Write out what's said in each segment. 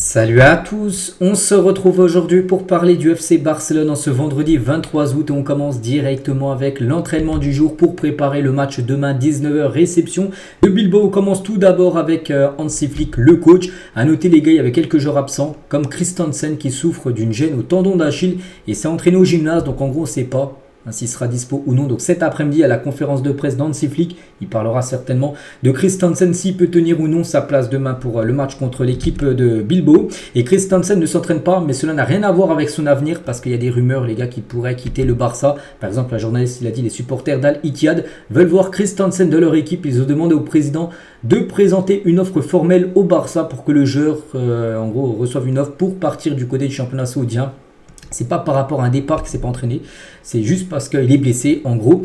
Salut à tous, on se retrouve aujourd'hui pour parler du FC Barcelone en ce vendredi 23 août et on commence directement avec l'entraînement du jour pour préparer le match demain 19h réception de Bilbao. On commence tout d'abord avec Hansi Flick, le coach. À noter les gars, il y avait quelques joueurs absents comme Christensen qui souffre d'une gêne au tendon d'Achille et s'est entraîné au gymnase, donc en gros on ne sait pas s'il sera dispo ou non. Donc cet après-midi à la conférence de presse d'Hansi Flick, il parlera certainement de Christensen s'il peut tenir ou non sa place demain pour le match contre l'équipe de Bilbao. Et Christensen ne s'entraîne pas, mais cela n'a rien à voir avec son avenir parce qu'il y a des rumeurs les gars qui pourraient quitter le Barça. Par exemple, la journaliste il a dit les supporters d'Al Ittihad veulent voir Christensen de leur équipe. Ils ont demandé au président de présenter une offre formelle au Barça pour que le joueur en gros reçoive une offre pour partir du côté du championnat saoudien. C'est pas par rapport à un départ qu'il s'est pas entraîné, c'est juste parce qu'il est blessé en gros.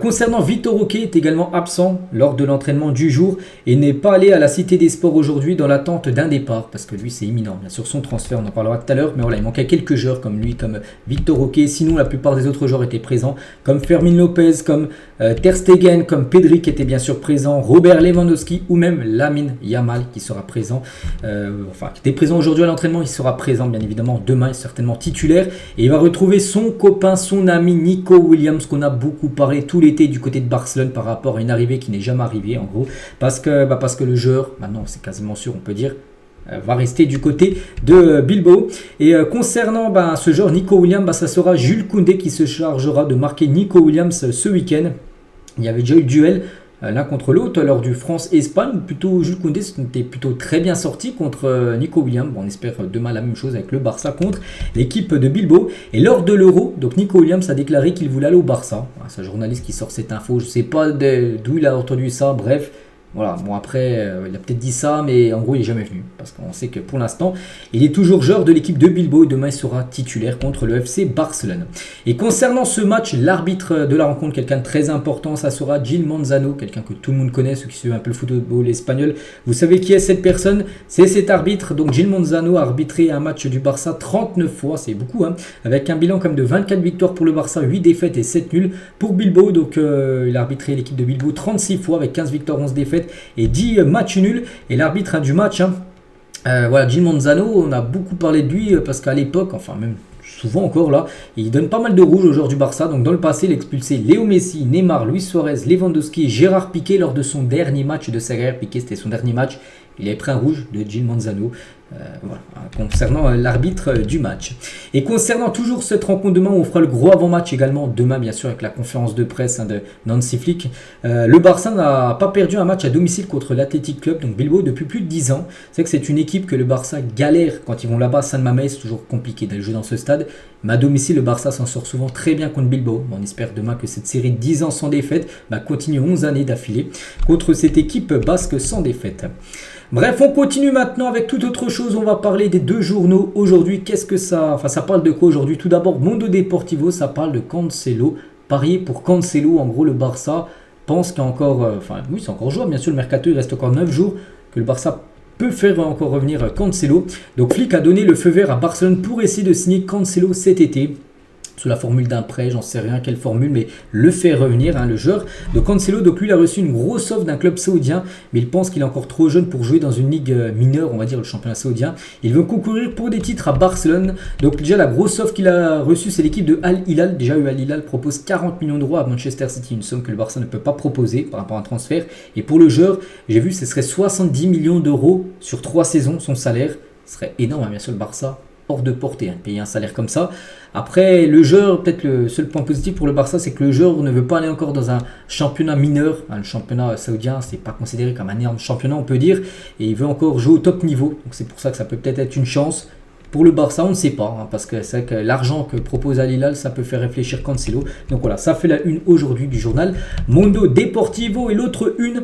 Concernant Vitor Roque, est également absent lors de l'entraînement du jour et n'est pas allé à la Cité des Sports aujourd'hui dans l'attente d'un départ parce que lui c'est imminent. Bien sûr son transfert, on en parlera tout à l'heure, mais voilà, il manquait quelques joueurs comme lui, comme Vitor Roque. Sinon la plupart des autres joueurs étaient présents, comme Fermin Lopez, comme Ter Stegen, comme Pedri qui était bien sûr présent, Robert Lewandowski ou même Lamine Yamal qui sera présent, qui était présent aujourd'hui à l'entraînement, il sera présent bien évidemment demain, il est certainement titulaire. Et il va retrouver son copain, son ami Nico Williams qu'on a beaucoup parlé tout l'été du côté de Barcelone par rapport à une arrivée qui n'est jamais arrivée en gros. Parce que le joueur, maintenant c'est quasiment sûr on peut dire, va rester du côté de Bilbao. Et concernant ce joueur Nico Williams, ça sera Jules Koundé qui se chargera de marquer Nico Williams ce week-end. Il y avait déjà eu le duel l'un contre l'autre lors du France-Espagne, plutôt Jules Koundé était plutôt très bien sorti contre Nico Williams. Bon, on espère demain la même chose avec le Barça contre l'équipe de Bilbao. Et lors de l'Euro, donc Nico Williams a déclaré qu'il voulait aller au Barça. C'est un journaliste qui sort cette info, je ne sais pas d'où il a entendu ça, bref. Voilà, bon après, il a peut-être dit ça, mais en gros, il n'est jamais venu. Parce qu'on sait que pour l'instant, il est toujours joueur de l'équipe de Bilbao et demain, il sera titulaire contre le FC Barcelone. Et concernant ce match, l'arbitre de la rencontre, quelqu'un de très important, ça sera Gil Manzano, quelqu'un que tout le monde connaît, ceux qui suivent un peu le football espagnol. Vous savez qui est cette personne? C'est cet arbitre. Donc Gil Manzano a arbitré un match du Barça 39 fois, c'est beaucoup, avec un bilan comme de 24 victoires pour le Barça, 8 défaites et 7 nuls pour Bilbao. Donc il a arbitré l'équipe de Bilbao 36 fois avec 15 victoires, 11 défaites et 10 matchs nuls. Et l'arbitre du match, Gil Manzano, on a beaucoup parlé de lui parce qu'à l'époque, enfin même souvent encore là, il donne pas mal de rouge aux joueurs du Barça. Donc dans le passé, il expulsait Léo Messi, Neymar, Luis Suarez, Lewandowski et Gérard Piqué lors de son dernier match de sa carrière. Piqué, c'était son dernier match. Il avait pris un rouge de Gil Manzano concernant l'arbitre du match. Et concernant toujours cette rencontre demain, on fera le gros avant-match également demain bien sûr avec la conférence de presse de Hansi Flick. Le Barça n'a pas perdu un match à domicile contre l'Athletic Club, donc Bilbao, depuis plus de 10 ans. C'est que c'est une équipe que le Barça galère quand ils vont là-bas à San Mamés, c'est toujours compliqué d'aller jouer dans ce stade. Mais à domicile, le Barça s'en sort souvent très bien contre Bilbao. On espère demain que cette série de 10 ans sans défaite continue 11 années d'affilée contre cette équipe basque sans défaite. Bref, on continue maintenant avec toute autre chose. On va parler des deux journaux aujourd'hui. Qu'est-ce que ça... ça parle de quoi aujourd'hui? Tout d'abord, Mundo Deportivo, ça parle de Cancelo. Parier pour Cancelo. En gros, le Barça pense qu'il y a encore... oui, c'est encore jouable. Bien sûr, le mercato, il reste encore 9 jours que le Barça peut faire encore revenir Cancelo. Donc, Flick a donné le feu vert à Barcelone pour essayer de signer Cancelo cet été. Sous la formule d'un prêt, j'en sais rien quelle formule, mais le fait revenir, le joueur de Cancelo. Donc lui, il a reçu une grosse offre d'un club saoudien, mais il pense qu'il est encore trop jeune pour jouer dans une ligue mineure, on va dire le championnat saoudien. Il veut concourir pour des titres à Barcelone. Donc déjà, la grosse offre qu'il a reçue, c'est l'équipe de Al Hilal. Déjà, Al Hilal propose 40 millions d'euros à Manchester City, une somme que le Barça ne peut pas proposer par rapport à un transfert. Et pour le joueur, j'ai vu, ce serait 70 millions d'euros sur 3 saisons, son salaire. Ce serait énorme, bien sûr, le Barça. Hors de portée, payer un salaire comme ça. Après, le joueur, peut-être le seul point positif pour le Barça, c'est que le joueur ne veut pas aller encore dans un championnat mineur. Le championnat saoudien, c'est pas considéré comme un énorme championnat, on peut dire. Et il veut encore jouer au top niveau. Donc c'est pour ça que ça peut peut-être être une chance. Pour le Barça, on ne sait pas, parce que c'est vrai que l'argent que propose Al Hilal, ça peut faire réfléchir Cancelo. Donc voilà, ça fait la une aujourd'hui du journal Mundo Deportivo. Et l'autre une,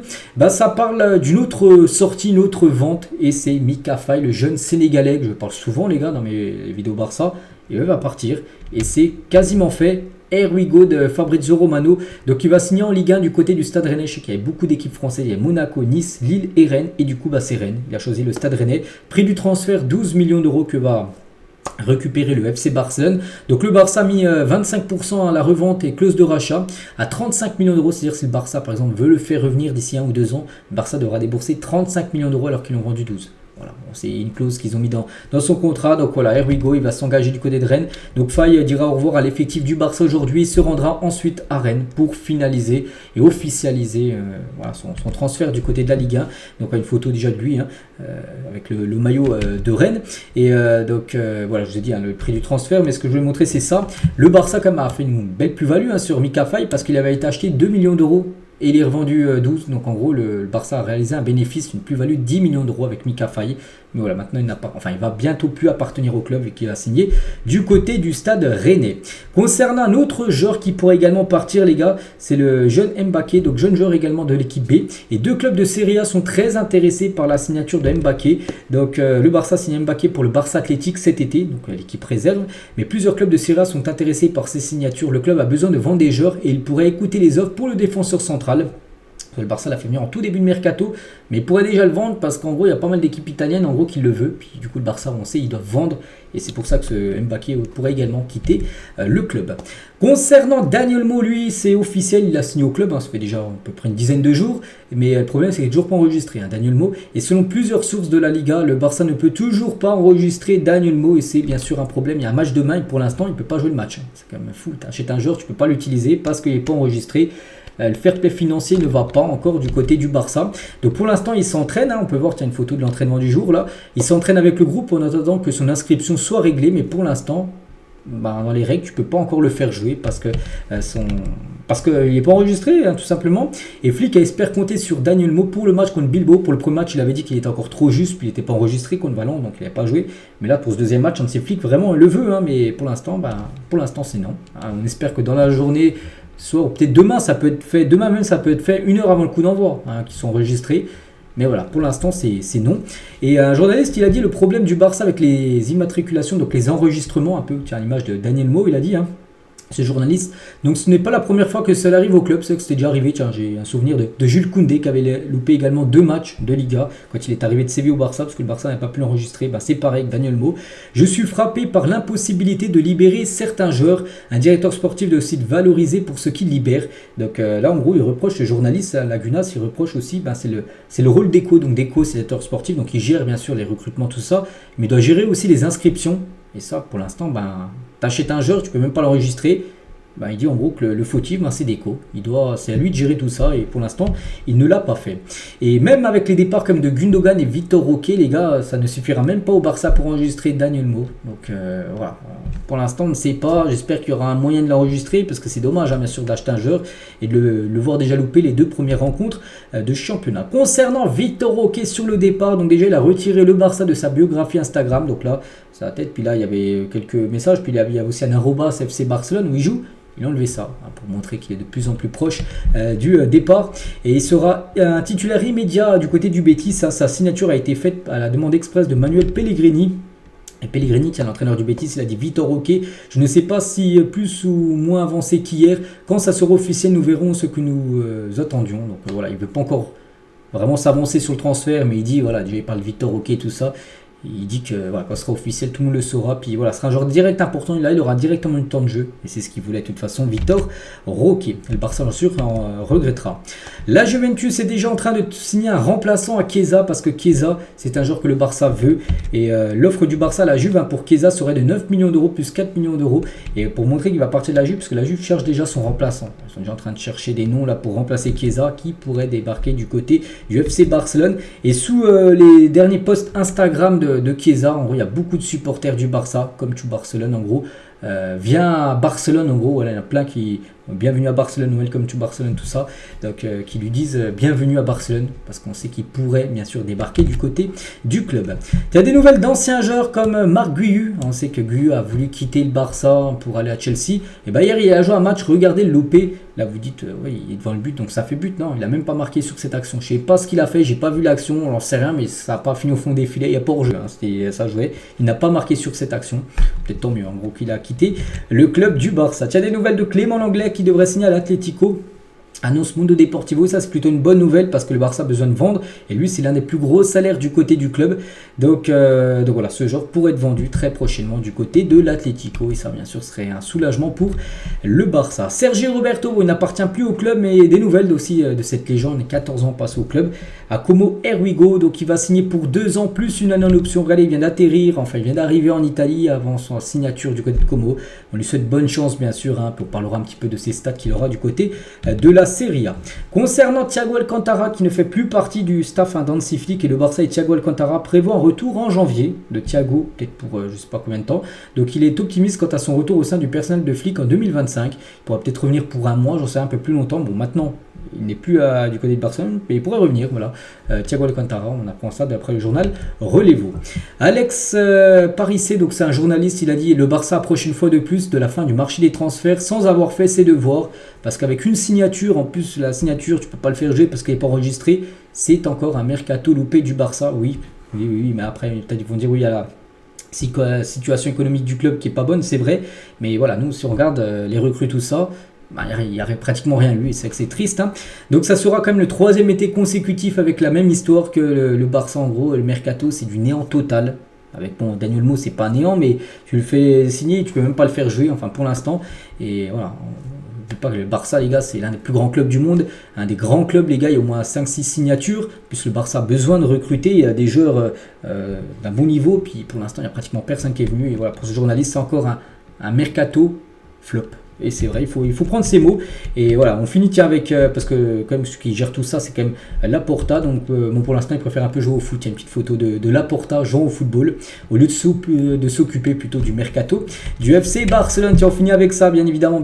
ça parle d'une autre sortie, une autre vente. Et c'est Mika Faye, le jeune Sénégalais, que je parle souvent les gars dans mes vidéos Barça. Il va partir et c'est quasiment fait. Here we go de Fabrizio Romano. Donc il va signer en Ligue 1 du côté du Stade Rennais. Je sais qu'il y avait beaucoup d'équipes françaises. Il y a Monaco, Nice, Lille et Rennes. Et du coup, c'est Rennes. Il a choisi le Stade Rennais. Prix du transfert, 12 millions d'euros que va récupérer le FC Barcelone. Donc le Barça a mis 25% à la revente et clause de rachat à 35 millions d'euros. C'est-à-dire si le Barça par exemple veut le faire revenir d'ici 1 ou 2 ans, le Barça devra débourser 35 millions d'euros alors qu'ils l'ont vendu 12. Voilà, bon, c'est une clause qu'ils ont mis dans son contrat. Donc voilà, here we go, il va s'engager du côté de Rennes. Donc Faye dira au revoir à l'effectif du Barça aujourd'hui. Il se rendra ensuite à Rennes pour finaliser et officialiser voilà, son transfert du côté de la Ligue 1. Donc une photo déjà de lui avec le maillot de Rennes. Et donc voilà, je vous ai dit le prix du transfert. Mais ce que je vais montrer, c'est ça. Le Barça quand même a fait une belle plus-value sur Mika Faye parce qu'il avait été acheté 2 millions d'euros. Et il est revendu 12, donc en gros le Barça a réalisé un bénéfice, une plus-value de 10 millions d'euros avec Mika Faye. Mais voilà, maintenant il va bientôt plus appartenir au club et qu'il va signer du côté du stade rennais. Concernant un autre joueur qui pourrait également partir les gars, c'est le jeune Mbaké, donc jeune joueur également de l'équipe B. Et deux clubs de Serie A sont très intéressés par la signature de Mbaké. Donc le Barça signe Mbaké pour le Barça Athletic cet été, donc l'équipe réserve. Mais plusieurs clubs de Serie A sont intéressés par ces signatures. Le club a besoin de vendre des joueurs et il pourrait écouter les offres pour le défenseur central. Le Barça l'a fait venir en tout début de mercato, mais il pourrait déjà le vendre parce qu'en gros il y a pas mal d'équipes italiennes en gros qui le veulent. Puis du coup le Barça on sait ils doivent vendre et c'est pour ça que ce Mbaké pourrait également quitter le club. Concernant Daniel Mo, lui c'est officiel, il a signé au club, ça fait déjà à peu près une dizaine de jours, mais le problème c'est qu'il n'est toujours pas enregistré Daniel Mo, et selon plusieurs sources de la Liga, le Barça ne peut toujours pas enregistrer Daniel Mo et c'est bien sûr un problème. Il y a un match demain et pour l'instant il ne peut pas jouer le match, c'est quand même fou, tu achètes un joueur, tu ne peux pas l'utiliser parce qu'il n'est pas enregistré. Le fair play financier ne va pas encore du côté du Barça. Donc pour l'instant, il s'entraîne. On peut voir, il y a une photo de l'entraînement du jour là. Il s'entraîne avec le groupe en attendant que son inscription soit réglée. Mais pour l'instant, dans les règles, tu ne peux pas encore le faire jouer parce qu'il n'est pas enregistré, tout simplement. Et Flick espère compter sur Daniel Mo pour le match contre Bilbao. Pour le premier match, il avait dit qu'il était encore trop juste, puis il n'était pas enregistré contre Valence, donc il n'avait pas joué. Mais là, pour ce deuxième match, Flick vraiment le veut, mais pour l'instant, c'est non. On espère que dans la journée, soit peut-être demain, ça peut être fait. Demain même, ça peut être fait 1 heure avant le coup d'envoi, qui sont enregistrés. Mais voilà, pour l'instant, c'est non. Et un journaliste, il a dit le problème du Barça avec les immatriculations, donc les enregistrements, un peu, tiens, l'image de Daniel Mo, il a dit, ce journaliste. Donc ce n'est pas la première fois que cela arrive au club, c'est que c'était déjà arrivé. Tiens, j'ai un souvenir de Jules Koundé qui avait loupé également 2 matchs de Liga quand il est arrivé de Séville au Barça parce que le Barça n'a pas pu l'enregistrer. C'est pareil avec Daniel Mo. Je suis frappé par l'impossibilité de libérer certains joueurs. Un directeur sportif doit aussi valoriser pour ce qu'il libère. Donc là en gros il reproche, le journaliste Lagunas, il reproche aussi, c'est le rôle d'Eco. Donc d'Eco c'est directeur sportif, donc il gère bien sûr les recrutements, tout ça, mais il doit gérer aussi les inscriptions. Et ça, pour l'instant, t'achètes un joueur, tu peux même pas l'enregistrer. Il dit en gros que le fautif, c'est Deco. C'est à lui de gérer tout ça et pour l'instant, il ne l'a pas fait. Et même avec les départs comme de Gundogan et Victor Roque, les gars, ça ne suffira même pas au Barça pour enregistrer Daniel Mo. Donc voilà, pour l'instant, on ne sait pas. J'espère qu'il y aura un moyen de l'enregistrer parce que c'est dommage, bien sûr, d'acheter un joueur et de le voir déjà louper les 2 premières rencontres de championnat. Concernant Victor Roque sur le départ, donc déjà, il a retiré le Barça de sa biographie Instagram. Donc là, sa tête, puis là, il y avait quelques messages, puis il y avait aussi un arrobas FC Barcelone où il joue. Il a enlevé ça pour montrer qu'il est de plus en plus proche du départ et il sera un titulaire immédiat du côté du Betis. Sa signature a été faite à la demande express de Manuel Pellegrini. Et Pellegrini, qui est l'entraîneur du Betis, il a dit Victor Roque, je ne sais pas si plus ou moins avancé qu'hier. Quand ça sera officiel, nous verrons ce que nous attendions. Donc voilà, il ne veut pas encore vraiment s'avancer sur le transfert, mais il dit, voilà, déjà il parle de Victor Roque et tout ça. Il dit que voilà, quand ce sera officiel, tout le monde le saura. Puis voilà, ce sera un joueur direct important. Là, il aura directement le temps de jeu. Et c'est ce qu'il voulait de toute façon, Victor Roque. Le Barça, bien sûr, en regrettera. La Juventus est déjà en train de signer un remplaçant à Chiesa parce que Chiesa, c'est un joueur que le Barça veut. Et l'offre du Barça à la Juve pour Chiesa serait de 9 millions d'euros plus 4 millions d'euros. Et pour montrer qu'il va partir de la Juve, parce que la Juve cherche déjà son remplaçant. Ils sont déjà en train de chercher des noms là pour remplacer Chiesa qui pourrait débarquer du côté du FC Barcelone. Et sous les derniers posts Instagram de Chiesa, en gros il y a beaucoup de supporters du Barça comme tout Barcelone en gros, viens à Barcelone en gros, voilà, il y en a plein qui bienvenue à Barcelone, welcome to Barcelone, tout ça, donc qui lui disent bienvenue à Barcelone parce qu'on sait qu'il pourrait bien sûr débarquer du côté du club. Il y a des nouvelles d'anciens joueurs comme Marc Guiu. On sait que Guiu a voulu quitter le Barça pour aller à Chelsea, et hier il a joué un match, regardez le loupé. Là vous dites oui, il est devant le but donc ça fait but. Non, il a même pas marqué sur cette action. Je sais pas ce qu'il a fait, j'ai pas vu l'action, on n'en sait rien, mais ça n'a pas fini au fond des filets, il n'y a pas hors-jeu, c'était ça jouait. Il n'a pas marqué sur cette action. Peut-être tant mieux en gros qu'il a quitté le club du Barça. Il y a des nouvelles de Clément Lenglet qui devrait signer à l'Atlético. Annonce Mundo Deportivo, ça c'est plutôt une bonne nouvelle parce que le Barça a besoin de vendre et lui c'est l'un des plus gros salaires du côté du club. Donc voilà, ce joueur pourrait être vendu très prochainement du côté de l'Atlético et ça bien sûr serait un soulagement pour le Barça. Sergio Roberto, il n'appartient plus au club mais des nouvelles aussi de cette légende, 14 ans passé au club à Como Erwigo, donc il va signer pour 2 ans plus une année en option. Regardez, il vient d'atterrir, enfin il vient d'arriver en Italie avant sa signature du côté de Como. On lui souhaite bonne chance bien sûr, on parlera un petit peu de ses stats qu'il aura du côté de la Serie A. Concernant Thiago Alcantara qui ne fait plus partie du staff d'Hansi Flick et le Barça et Thiago Alcantara prévoient un retour en janvier de Thiago, peut-être pour je ne sais pas combien de temps. Donc il est optimiste quant à son retour au sein du personnel de Flick en 2025. Il pourra peut-être revenir pour un mois, j'en sais un peu plus longtemps. Bon maintenant il n'est plus du côté de Barcelone, mais il pourrait revenir. Voilà, Thiago Alcantara, on apprend ça d'après le journal Relevo. Alex Parissé, donc c'est un journaliste, il a dit le Barça approche une fois de plus de la fin du marché des transferts sans avoir fait ses devoirs, parce qu'avec une signature, en plus la signature tu peux pas le faire jouer parce qu'elle n'est pas enregistrée, c'est encore un mercato loupé du Barça. Oui, mais après peut-être ils vont dire oui, il y a la situation économique du club qui est pas bonne, c'est vrai, mais voilà, nous si on regarde les recrues, tout ça, il n'y avait pratiquement rien eu et c'est que c'est triste. Hein. Donc ça sera quand même le 3e été consécutif avec la même histoire que le Barça. En gros, le mercato c'est du néant total. Avec bon, Daniel Mo c'est pas néant, mais tu le fais signer, tu peux même pas le faire jouer, enfin pour l'instant. Et voilà, on ne pas que le Barça les gars c'est l'un des plus grands clubs du monde, un des grands clubs les gars, il y a au moins 5-6 signatures, puisque le Barça a besoin de recruter, il y a des joueurs d'un bon niveau, puis pour l'instant il n'y a pratiquement personne qui est venu. Et voilà, pour ce journaliste c'est encore un mercato flop. Et c'est vrai, il faut prendre ces mots. Et voilà, on finit avec, parce que comme ce qui gère tout ça, c'est quand même Laporta. Donc bon, pour l'instant, il préfère un peu jouer au foot. Il y a une petite photo de Laporta jouant au football, au lieu de s'occuper plutôt du mercato. Du FC Barcelone, tiens, on finit avec ça, bien évidemment,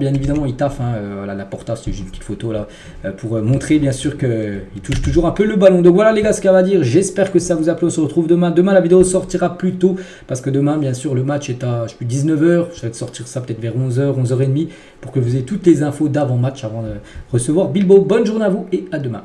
il taffe. Voilà, Laporta, c'est juste une petite photo là, pour montrer bien sûr qu'il touche toujours un peu le ballon. Donc voilà les gars, ce qu'on va dire. J'espère que ça vous a plu. On se retrouve demain. Demain, la vidéo sortira plus tôt, parce que demain, bien sûr, le match est à 19h. Je vais sortir ça peut-être vers 11h, 11h30. Pour que vous ayez toutes les infos d'avant-match avant de recevoir Bilbao. Bonne journée à vous et à demain.